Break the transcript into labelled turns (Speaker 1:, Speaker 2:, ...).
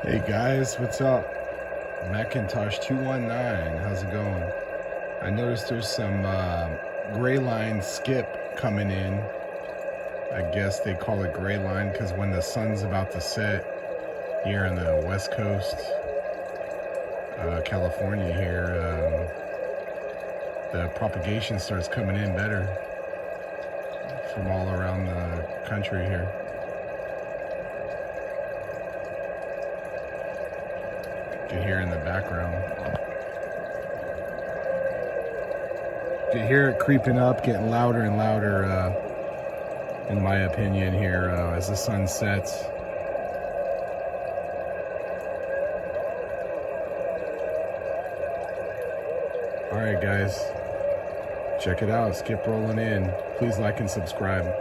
Speaker 1: Hey guys, what's up? Macintosh 219, how's it going? I noticed there's some gray line skip coming in. I guess they call it gray line because when the sun's about to set here on the west coast, California here, the propagation starts coming in better from all around the country here. You can hear in the background. You can hear it creeping up, getting louder and louder, in my opinion here, as the sun sets. All right, guys, check it out. Skip rolling in. Please like and subscribe.